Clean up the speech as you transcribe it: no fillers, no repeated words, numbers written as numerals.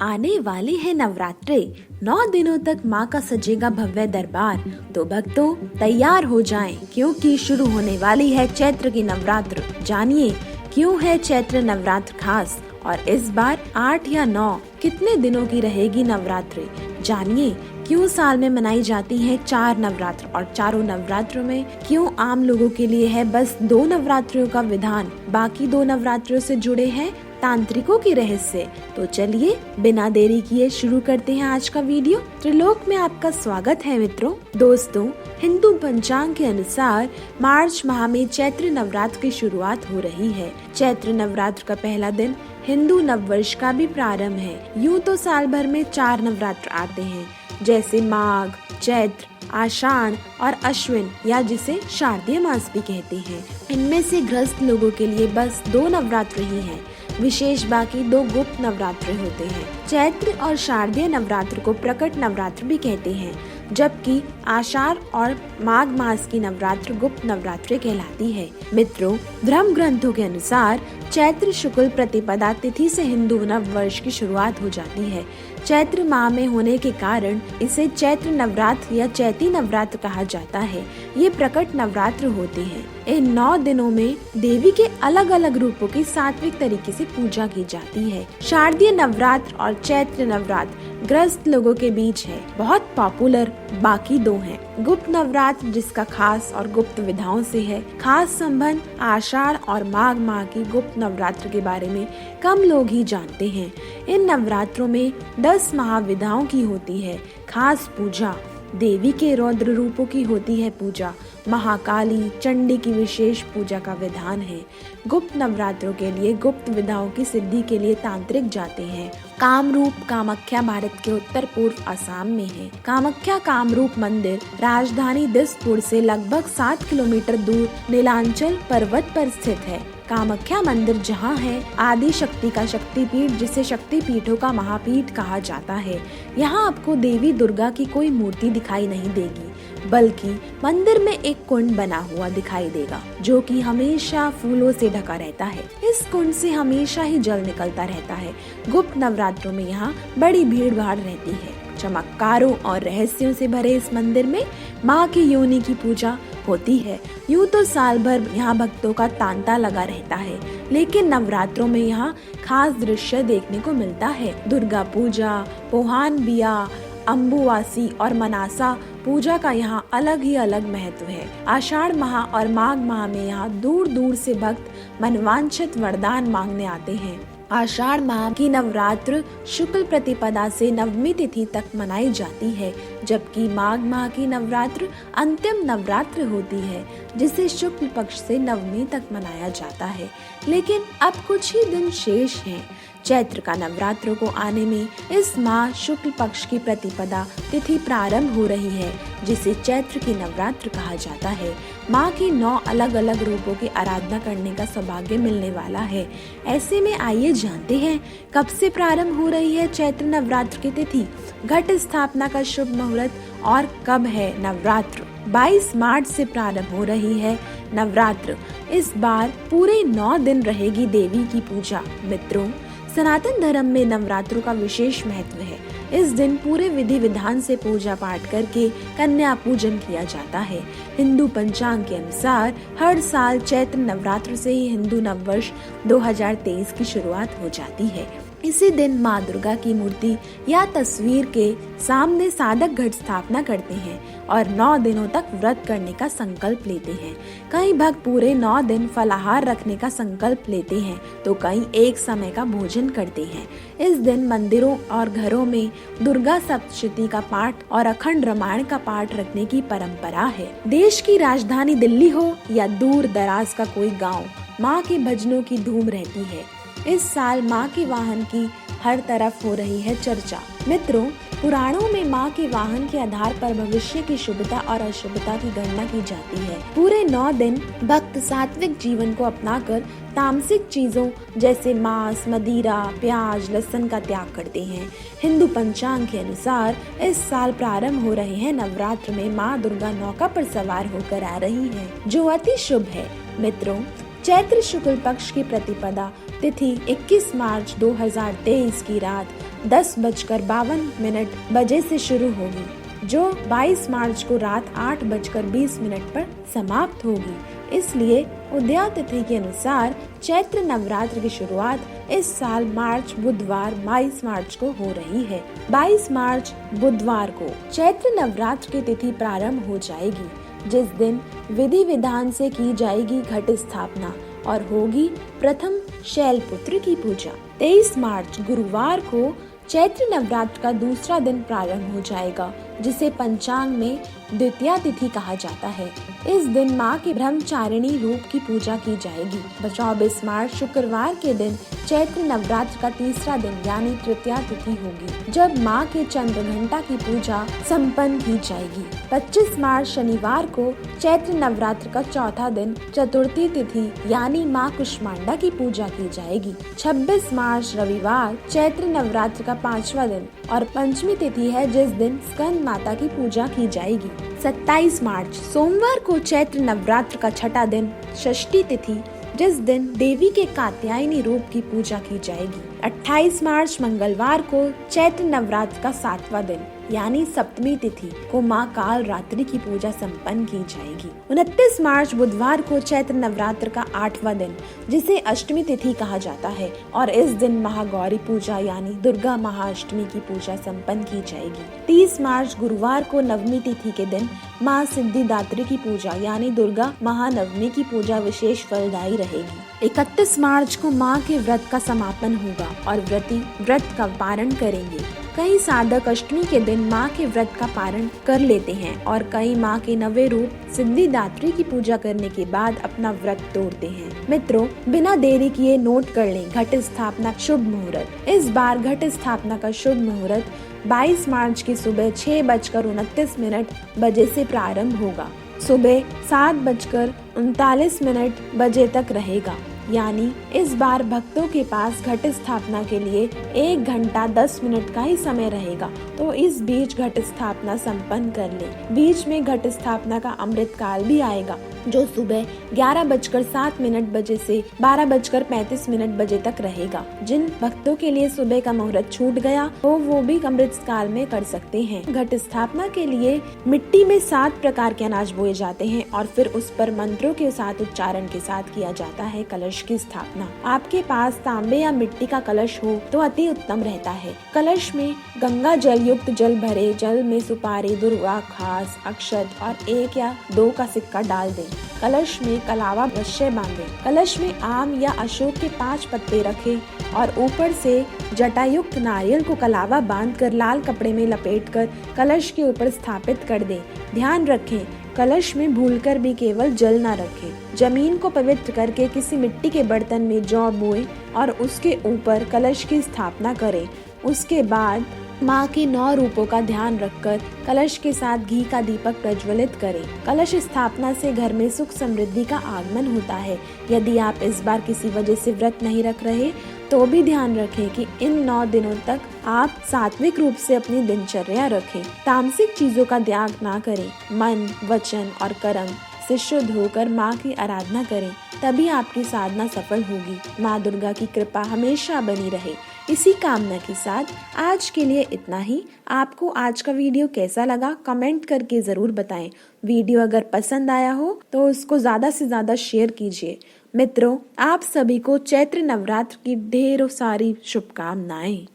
आने वाले हैं नवरात्रे। 9 दिनों तक माँ का सजेगा भव्य दरबार। तो भक्तों तैयार हो जाएं, क्योंकि शुरू होने वाली है चैत्र की नवरात्र। जानिए क्यों है चैत्र नवरात्र खास और इस बार 8 या 9 कितने दिनों की रहेगी नवरात्रि। जानिए क्यों साल में मनाई जाती है 4 नवरात्र और चारों नवरात्रों में क्यों आम लोगों के लिए है बस 2 नवरात्रियों का विधान, बाकी 2 नवरात्रियों से जुड़े हैं तांत्रिकों की रहस्य। तो चलिए बिना देरी किए शुरू करते हैं आज का वीडियो। त्रिलोक में आपका स्वागत है मित्रों। दोस्तों, हिंदू पंचांग के अनुसार मार्च माह में चैत्र नवरात्र की शुरुआत हो रही है। चैत्र नवरात्र का पहला दिन हिंदू नववर्ष का भी प्रारंभ है। यूँ तो साल भर में 4 नवरात्र आते हैं, जैसे माघ, चैत्र, आषाढ़ और अश्विन या जिसे शारदीय मास भी कहते हैं। इनमें से गृहस्थ लोगों के लिए बस 2 नवरात्र ही हैं। विशेष बाकी 2 गुप्त नवरात्र होते हैं। चैत्र और शारदीय नवरात्र को प्रकट नवरात्र भी कहते हैं, जबकि आषाढ़ और माघ मास की नवरात्र गुप्त नवरात्रि कहलाती है। मित्रों, धर्म ग्रंथों के अनुसार चैत्र शुक्ल प्रतिपदा तिथि से हिंदू नव वर्ष की शुरुआत हो जाती है। चैत्र माह में होने के कारण इसे चैत्र नवरात्र या चैती नवरात्र कहा जाता है। ये प्रकट नवरात्र होते हैं। इन 9 दिनों में देवी के अलग अलग रूपों की सात्विक तरीके से पूजा की जाती है। शारदीय नवरात्र और चैत्र नवरात्र गृहस्थ लोगों के बीच है, बहुत पॉपुलर बाकी 2 हैं। गुप्त नवरात्र जिसका खास और गुप्त विधाओं से है। खास संबंध आषाढ़ और माघ माह की गुप्त नवरात्र के बारे में कम लोग ही जानते हैं। इन नवरात्रों में 10 महाविधाओं की होती है। खास पूजा देवी के रौद्र रूपों की होती है पूजा। महाकाली, चंडी की विशेष पूजा का विधान है। गुप्त नवरात्रों के लिए गुप्त विधाओं की सिद्धि के लिए तांत्रिक जाते हैं। कामरूप कामाख्या भारत के उत्तर पूर्व असम में है। कामाख्या कामरूप मंदिर राजधानी दिसपुर से लगभग 7 किलोमीटर दूर नीलांचल पर्वत पर स्थित है। कामाख्या मंदिर जहाँ है आदि शक्ति का शक्तिपीठ, जिसे शक्तिपीठों का महापीठ कहा जाता है। यहाँ आपको देवी दुर्गा की कोई मूर्ति दिखाई नहीं देगी, बल्कि मंदिर में एक कुंड बना हुआ दिखाई देगा, जो कि हमेशा फूलों से ढका रहता है। इस कुंड से हमेशा ही जल निकलता रहता है। गुप्त नवरात्रों में यहाँ बड़ी भीड़ भाड़ रहती है। चमत्कारों और रहस्यों से भरे इस मंदिर में माँ की योनि की पूजा होती है। यूँ तो साल भर यहाँ भक्तों का तांता लगा रहता है, लेकिन नवरात्रों में यहाँ खास दृश्य देखने को मिलता है। दुर्गा पूजा, पोहान बिया, अम्बुवासी और मनासा पूजा का यहाँ अलग ही अलग महत्व है। आषाढ़ माह और माघ माह में यहाँ दूर दूर से भक्त मनवांछित वरदान मांगने आते हैं। आषाढ़ माह की नवरात्र शुक्ल प्रतिपदा से नवमी तिथि तक मनाई जाती है, जबकि माघ माह की नवरात्र अंतिम नवरात्र होती है, जिसे शुक्ल पक्ष से नवमी तक मनाया जाता है। लेकिन अब कुछ ही दिन शेष हैं चैत्र का नवरात्रों को आने में। इस माह शुक्ल पक्ष की प्रतिपदा तिथि प्रारंभ हो रही है, जिसे चैत्र की नवरात्र कहा जाता है। माँ की 9 अलग अलग रूपों की आराधना करने का सौभाग्य मिलने वाला है। ऐसे में आइए जानते हैं कब से प्रारंभ हो रही है चैत्र नवरात्र की तिथि, घट स्थापना का शुभ मुहूर्त और कब है नवरात्र। 22 मार्च से प्रारंभ हो रही है नवरात्र। इस बार पूरे 9 दिन रहेगी देवी की पूजा। मित्रों, सनातन धर्म में नवरात्रों का विशेष महत्व है। इस दिन पूरे विधि विधान से पूजा पाठ करके कन्या पूजन किया जाता है। हिंदू पंचांग के अनुसार हर साल चैत्र नवरात्र से ही हिंदू नववर्ष 2023 की शुरुआत हो जाती है। इसी दिन माँ दुर्गा की मूर्ति या तस्वीर के सामने साधक घट स्थापना करते हैं और 9 दिनों तक व्रत करने का संकल्प लेते हैं। कई भक्त पूरे 9 दिन फलाहार रखने का संकल्प लेते हैं, तो कई एक समय का भोजन करते हैं। इस दिन मंदिरों और घरों में दुर्गा सप्तशती का पाठ और अखंड रामायण का पाठ रखने की परंपरा है। देश की राजधानी दिल्ली हो या दूर दराज का कोई गाँव, माँ के भजनों की धूम रहती है। इस साल माँ के वाहन की हर तरफ हो रही है चर्चा। मित्रों, पुराणों में माँ के वाहन के आधार पर भविष्य की शुभता और अशुभता की गणना की जाती है। पूरे 9 दिन भक्त सात्विक जीवन को अपनाकर तामसिक चीजों जैसे मांस, मदिरा, प्याज, लहसुन का त्याग करते हैं। हिंदू पंचांग के अनुसार इस साल प्रारंभ हो रहे हैं नवरात्र में माँ दुर्गा नौका पर सवार होकर आ रही है, जो अति शुभ है। मित्रों, चैत्र शुक्ल पक्ष की प्रतिपदा तिथि 21 मार्च 2023 की रात 10:52 बजे से शुरू होगी, जो 22 मार्च को रात 8:20 पर समाप्त होगी। इसलिए उदया तिथि के अनुसार चैत्र नवरात्र की शुरुआत इस साल बुधवार 22 मार्च को हो रही है। 22 मार्च बुधवार को चैत्र नवरात्र की तिथि प्रारंभ हो जाएगी, जिस दिन विधि विधान से की जाएगी घट स्थापना और होगी प्रथम शैलपुत्र की पूजा। 23 मार्च गुरुवार को चैत्र नवरात्र का दूसरा दिन प्रारंभ हो जाएगा, जिसे पंचांग में द्वितीया तिथि कहा जाता है। इस दिन माँ के ब्रह्मचारिणी रूप की पूजा की जाएगी। 24 मार्च शुक्रवार के दिन चैत्र नवरात्र का तीसरा दिन यानी तृतीया तिथि होगी, जब माँ के चंद्र घंटा की पूजा संपन्न की जाएगी। 25 मार्च शनिवार को चैत्र नवरात्र का चौथा दिन चतुर्थी तिथि यानी माँ कुष्मांडा की पूजा की जाएगी। 26 मार्च रविवार चैत्र नवरात्र का 5वां दिन और पंचमी तिथि है, जिस दिन स्कंद माता की पूजा की जाएगी। 27 मार्च सोमवार को चैत्र नवरात्र का छठा दिन षष्ठी तिथि, जिस दिन देवी के कात्यायनी रूप की पूजा की जाएगी। 28 मार्च मंगलवार को चैत्र नवरात्र का 7वां दिन यानी सप्तमी तिथि को माँ काल रात्रि की पूजा संपन्न की जाएगी। 29 मार्च बुधवार को चैत्र नवरात्र का 8वां दिन, जिसे अष्टमी तिथि कहा जाता है, और इस दिन महागौरी पूजा यानी दुर्गा महाअष्टमी की पूजा संपन्न की जाएगी। 30 मार्च गुरुवार को नवमी तिथि के दिन माँ सिद्धिदात्री की पूजा यानी दुर्गा महानवमी की पूजा विशेष फलदायी रहेगी। 31 मार्च को माँ के व्रत का समापन होगा और व्रती व्रत का पारण करेंगे। कई साधक अष्टमी के दिन माँ के व्रत का पारण कर लेते हैं और कई माँ के नवे रूप सिद्धिदात्री की पूजा करने के बाद अपना व्रत तोड़ते हैं। मित्रों, बिना देरी किए नोट कर लें घट स्थापना शुभ मुहूर्त। इस बार घट स्थापना का शुभ मुहूर्त 22 मार्च की सुबह 6:29 बजे से प्रारंभ होगा। सुबह 7:39 बजे तक रहेगा, यानी इस बार भक्तों के पास घट स्थापना के लिए 1 घंटा 10 मिनट का ही समय रहेगा, तो इस बीच घट स्थापना संपन्न कर ले। बीच में घट स्थापना का अमृत काल भी आएगा, जो सुबह 11:07 बजे से 12:35 बजे तक रहेगा। जिन भक्तों के लिए सुबह का मुहूर्त छूट गया हो वो भी अमृत काल में कर सकते हैं। घट स्थापना के लिए मिट्टी में 7 प्रकार के अनाज बोए जाते हैं और फिर उस पर मंत्रों के साथ उच्चारण के साथ किया जाता है कलश की स्थापना। आपके पास तांबे या मिट्टी का कलश हो तो अति उत्तम रहता है। कलश में गंगा जल युक्त जल भरे, जल में सुपारी, दुर्वा घास, अक्षत और 1 या 2 का सिक्का डाल दें। कलश में कलावा रस्से बांधे। कलश में आम या अशोक के 5 पत्ते रखें और ऊपर से जटायुक्त नारियल को कलावा बांधकर लाल कपड़े में लपेटकर कलश के ऊपर स्थापित कर दें। ध्यान रखें, कलश में भूलकर भी केवल जल न रखें। जमीन को पवित्र करके किसी मिट्टी के बर्तन में जौ बोएं और उसके ऊपर कलश की स्थापना करें। उसके बाद माँ के 9 रूपों का ध्यान रखकर कलश के साथ घी का दीपक प्रज्वलित करें। कलश स्थापना से घर में सुख समृद्धि का आगमन होता है। यदि आप इस बार किसी वजह से व्रत नहीं रख रहे तो भी ध्यान रखें कि इन 9 दिनों तक आप सात्विक रूप से अपनी दिनचर्या रखें। तामसिक चीजों का त्याग ना करें। मन, वचन और कर्म से शुद्ध होकर माँ की आराधना करें, तभी आपकी साधना सफल होगी। माँ दुर्गा की कृपा हमेशा बनी रहे, इसी कामना के साथ आज के लिए इतना ही। आपको आज का वीडियो कैसा लगा कमेंट करके जरूर बताएं। वीडियो अगर पसंद आया हो तो उसको ज्यादा से ज्यादा शेयर कीजिए। मित्रों, आप सभी को चैत्र नवरात्र की ढेरों सारी शुभकामनाएं।